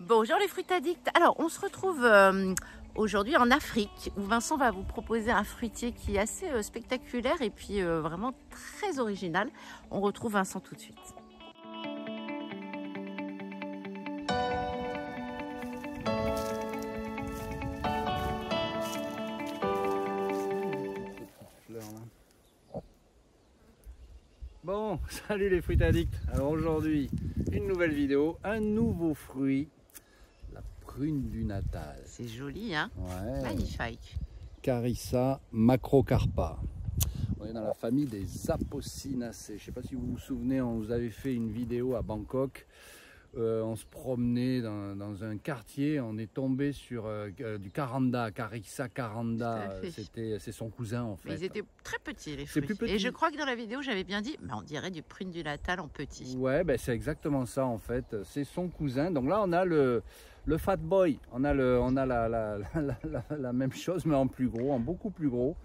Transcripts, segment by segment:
Bonjour les fruits addicts. Alors on se retrouve aujourd'hui en Afrique où Vincent va vous proposer un fruitier qui est assez spectaculaire et puis vraiment très original. On retrouve Vincent tout de suite. Bon, salut les fruits addicts. Alors aujourd'hui, une nouvelle vidéo, un nouveau fruit, la prune du Natal. C'est joli, hein? Ouais. Magnifique. Carissa macrocarpa. On est dans la famille des Apocynaceae. Je ne sais pas si vous vous souvenez, on vous avait fait une vidéo à Bangkok. On se promenait dans un quartier, on est tombé sur du Karanda, Carissa Karanda, c'est son cousin en fait. Mais ils étaient très petits les fruits. Et je crois que dans la vidéo j'avais bien dit, on dirait du prune du Natal en petit. Ouais, ben c'est exactement ça en fait, c'est son cousin. Donc là on a le Fat Boy, on a la même chose mais en plus gros, en beaucoup plus gros.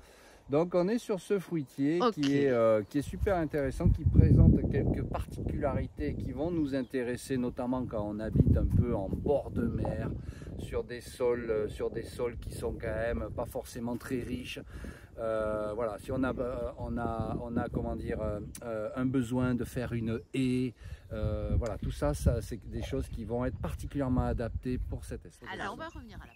Donc on est sur ce fruitier qui est super intéressant, qui présente quelques particularités qui vont nous intéresser, notamment quand on habite un peu en bord de mer, sur des sols qui sont quand même pas forcément très riches. Voilà, si on a comment dire un besoin de faire une haie, voilà, tout ça c'est des choses qui vont être particulièrement adaptées pour cette espèce. Alors on va revenir à la...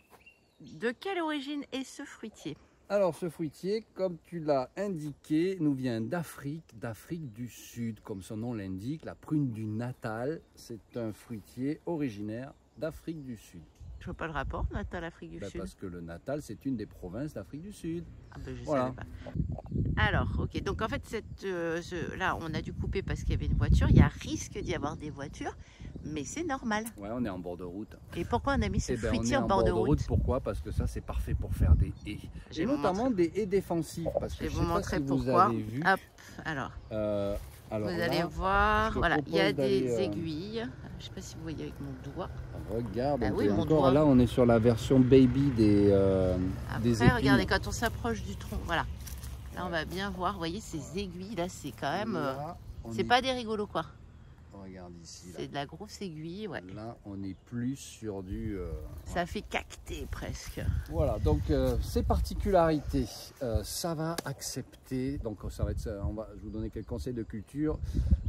De quelle origine est ce fruitier? Alors ce fruitier, comme tu l'as indiqué, nous vient d'Afrique du Sud, comme son nom l'indique, la prune du Natal. C'est un fruitier originaire d'Afrique du Sud. Je vois pas le rapport, Natal, Afrique du Sud. Parce que le Natal, c'est une des provinces d'Afrique du Sud. Ah ben je savais pas. Alors, ok, donc en fait, là, on a dû couper parce qu'il y avait une voiture. Il y a risque d'y avoir des voitures, mais c'est normal. Ouais, on est en bord de route. Et pourquoi on a mis ce fruitier en bord de route? Pourquoi? Parce que ça, c'est parfait pour faire des haies. Et notamment des haies défensives. Parce que je vais vous montrer pourquoi. Hop, alors vous allez voir, voilà, il y a des aiguilles. Je ne sais pas si vous voyez avec mon doigt. Regarde, oui, encore là, on est sur la version baby des aiguilles. Regardez, quand on s'approche du tronc, voilà. Là, on va bien voir, vous voyez, ces aiguilles, là, c'est quand même... c'est pas des rigolos, quoi. Regarde ici. C'est de la grosse aiguille, ouais. Là, on est plus sur du... ça fait cacter, presque. Voilà, donc ces particularités, ça va accepter... Donc, ça va être, je vais vous donner quelques conseils de culture.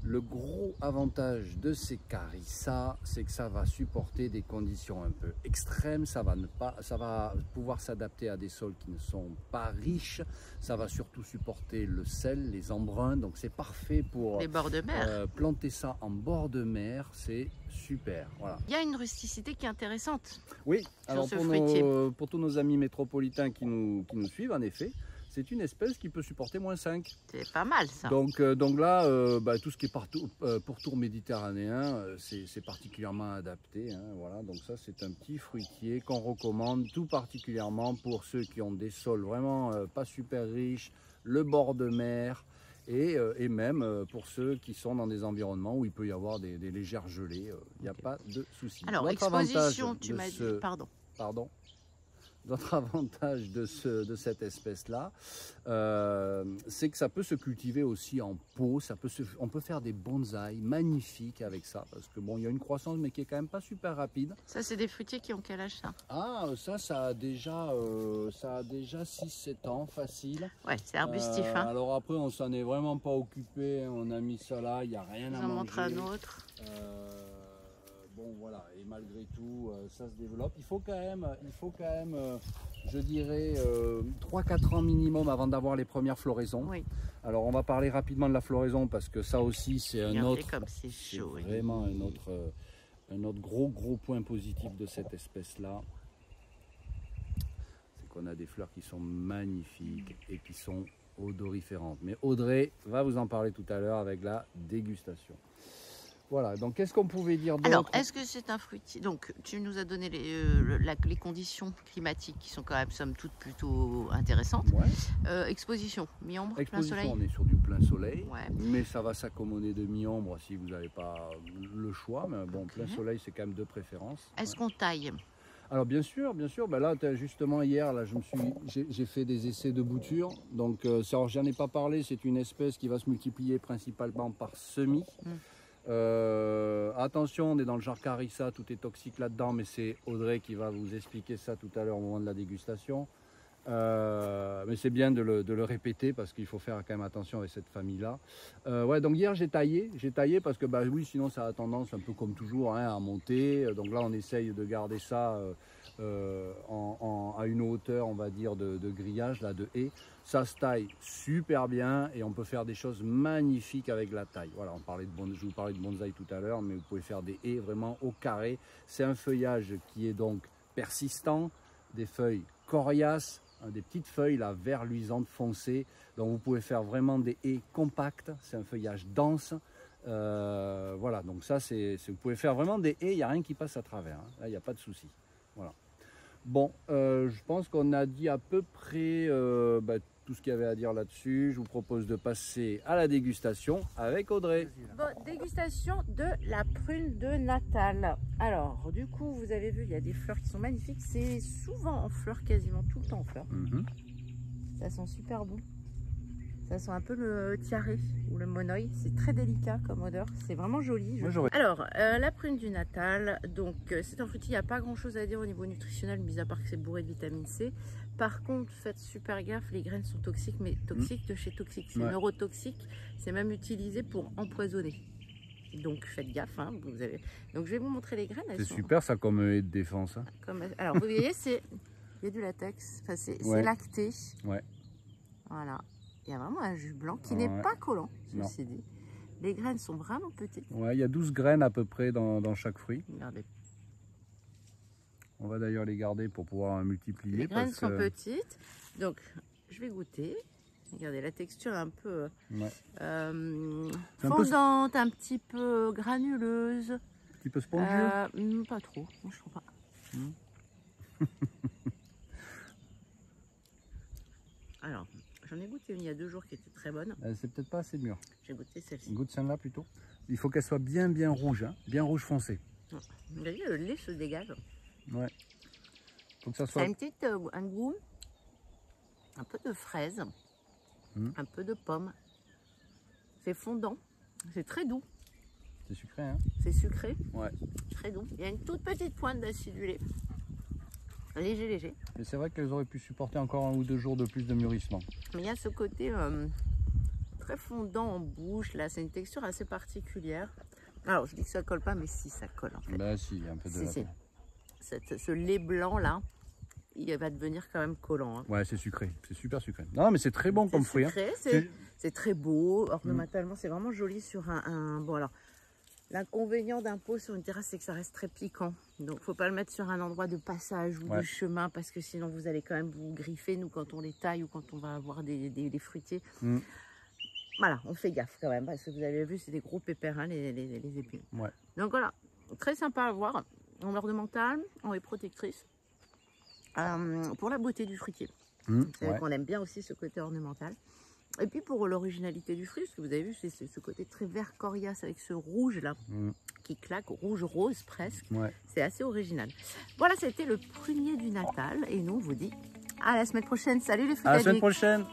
Le gros avantage de ces Carissa, c'est que ça va supporter des conditions un peu extrêmes. Ça va pouvoir s'adapter à des sols qui ne sont pas riches. Ça va surtout supporter le sel, les embruns. Donc c'est parfait pour les bords de mer. Planter ça en bord de mer, c'est super. Voilà. Il y a une rusticité qui est intéressante. Oui, alors pour tous nos amis métropolitains qui nous suivent, en effet, c'est une espèce qui peut supporter -5. C'est pas mal ça. Donc là, tout ce qui est pourtour méditerranéen, c'est particulièrement adapté. Hein, voilà. Donc ça, c'est un petit fruitier qu'on recommande tout particulièrement pour ceux qui ont des sols vraiment pas super riches, le bord de mer et même pour ceux qui sont dans des environnements où il peut y avoir des légères gelées. Il n'y a pas de souci. Alors, exposition, tu m'as dit, pardon. Notre avantage de cette espèce-là, c'est que ça peut se cultiver aussi en pot. On peut faire des bonsaïs magnifiques avec ça, parce que bon, il y a une croissance, mais qui est quand même pas super rapide. Ça, c'est des fruitiers qui ont quel âge, ça? Ah, ça a déjà 6-7 ans, facile. Ouais, c'est arbustif. Hein. Alors après, on s'en est vraiment pas occupé. On a mis ça là, il n'y a rien à manger. On en montre un autre. Bon voilà, et malgré tout, ça se développe. Il faut quand même, je dirais, 3-4 ans minimum avant d'avoir les premières floraisons. Oui. Alors on va parler rapidement de la floraison parce que ça aussi c'est vraiment un autre gros point positif de cette espèce-là. C'est qu'on a des fleurs qui sont magnifiques et qui sont odoriférantes. Mais Audrey va vous en parler tout à l'heure avec la dégustation. Voilà, donc qu'est-ce qu'on pouvait dire d'autre? Alors, est-ce que c'est un fruitier? Donc, tu nous as donné les conditions climatiques qui sont quand même, somme toute, plutôt intéressantes. Ouais. Exposition, mi-ombre, plein soleil? On est sur du plein soleil, ouais. Mais ça va s'accommoder de mi-ombre si vous n'avez pas le choix. Mais bon, plein soleil, c'est quand même de préférence. Est-ce qu'on taille? Alors bien sûr, ben là justement hier, là, j'ai fait des essais de bouture. Donc, j'en ai pas parlé, c'est une espèce qui va se multiplier principalement par semis. Attention, on est dans le genre Carissa, tout est toxique là-dedans, mais c'est Audrey qui va vous expliquer ça tout à l'heure au moment de la dégustation. Mais c'est bien de le répéter parce qu'il faut faire quand même attention avec cette famille-là. Ouais, donc hier j'ai taillé parce que bah oui, sinon ça a tendance un peu comme toujours hein, à monter. Donc là on essaye de garder ça à une hauteur, on va dire, de grillage, là, de haie. Ça se taille super bien et on peut faire des choses magnifiques avec la taille. Voilà, je vous parlais de bonsaï tout à l'heure, mais vous pouvez faire des haies vraiment au carré. C'est un feuillage qui est donc persistant, des feuilles coriaces, des petites feuilles là, vert luisante foncé. Donc vous pouvez faire vraiment des haies compactes, c'est un feuillage dense. Voilà, donc ça, vous pouvez faire vraiment des haies, il n'y a rien qui passe à travers. Hein. Là, il n'y a pas de souci. Voilà. Bon, je pense qu'on a dit à peu près tout ce qu'il y avait à dire là-dessus. Je vous propose de passer à la dégustation avec Audrey. Bon, dégustation de la prune de Natal. Alors, du coup, vous avez vu, il y a des fleurs qui sont magnifiques. C'est souvent en fleurs, quasiment tout le temps en fleurs. Ça sent super bon. Ça sent un peu le tiare ou le monoï. C'est très délicat comme odeur. C'est vraiment joli. Alors, la prune du Natal. Donc, c'est un fruitier. Il n'y a pas grand-chose à dire au niveau nutritionnel, mis à part que c'est bourré de vitamine C. Par contre, faites super gaffe. Les graines sont toxiques, mais toxiques de chez toxique. C'est neurotoxique. C'est même utilisé pour empoisonner. Donc, faites gaffe. Hein, donc, je vais vous montrer les graines. C'est super ça comme aide de défense. Hein. Alors, vous voyez, il y a du latex. Enfin, c'est lacté. Ouais. Voilà. Il y a vraiment un jus blanc qui n'est pas collant, ceci dit. Les graines sont vraiment petites. Ouais, il y a 12 graines à peu près dans chaque fruit. Regardez. On va d'ailleurs les garder pour pouvoir multiplier. Les graines sont petites. Donc, je vais goûter. Regardez, la texture est un peu fondante, un petit peu granuleuse. Un petit peu spongieux pas trop, moi, je trouve pas. Alors, j'en ai goûté une il y a 2 jours qui était très bonne. C'est peut-être pas assez mûr. J'ai goûté celle-ci. Goûte celle-là plutôt. Il faut qu'elle soit bien rouge, hein, bien rouge foncé. Vous voyez, le lait se dégage. Ouais. Faut que ça soit. Ça a un goût, un peu de fraise, un peu de pomme. C'est fondant, c'est très doux. C'est sucré, hein? C'est sucré. Ouais. Très doux. Il y a une toute petite pointe d'acidulé. Léger. Mais c'est vrai qu'elles auraient pu supporter encore 1 ou 2 jours de plus de mûrissement. Mais il y a ce côté très fondant en bouche. Là, c'est une texture assez particulière. Alors, je dis que ça colle pas, mais si, ça colle en fait. Bah si, il y a un peu de... Ce lait blanc là, il va devenir quand même collant. Hein. Ouais, c'est sucré. C'est super sucré. Non, mais c'est très bon comme fruit. C'est très beau. Ornementalement, c'est vraiment joli sur un... Bon, alors... L'inconvénient d'un pot sur une terrasse, c'est que ça reste très piquant. Donc, il ne faut pas le mettre sur un endroit de passage ou de chemin parce que sinon, vous allez quand même vous griffer. Nous, quand on les taille ou quand on va avoir des fruitiers. Voilà, on fait gaffe quand même parce que vous avez vu, c'est des gros pépins, hein, les épines. Ouais. Donc voilà, très sympa à voir. En ornemental, en est protectrice. Pour la beauté du fruitier. Vous savez qu'on aime bien aussi ce côté ornemental. Et puis pour l'originalité du fruit, ce que vous avez vu, c'est ce côté très vert coriace avec ce rouge là qui claque, rouge rose presque. C'est assez original. Voilà, c'était le prunier du Natal et nous on vous dit à la semaine prochaine. Salut les fruits. À la semaine prochaine.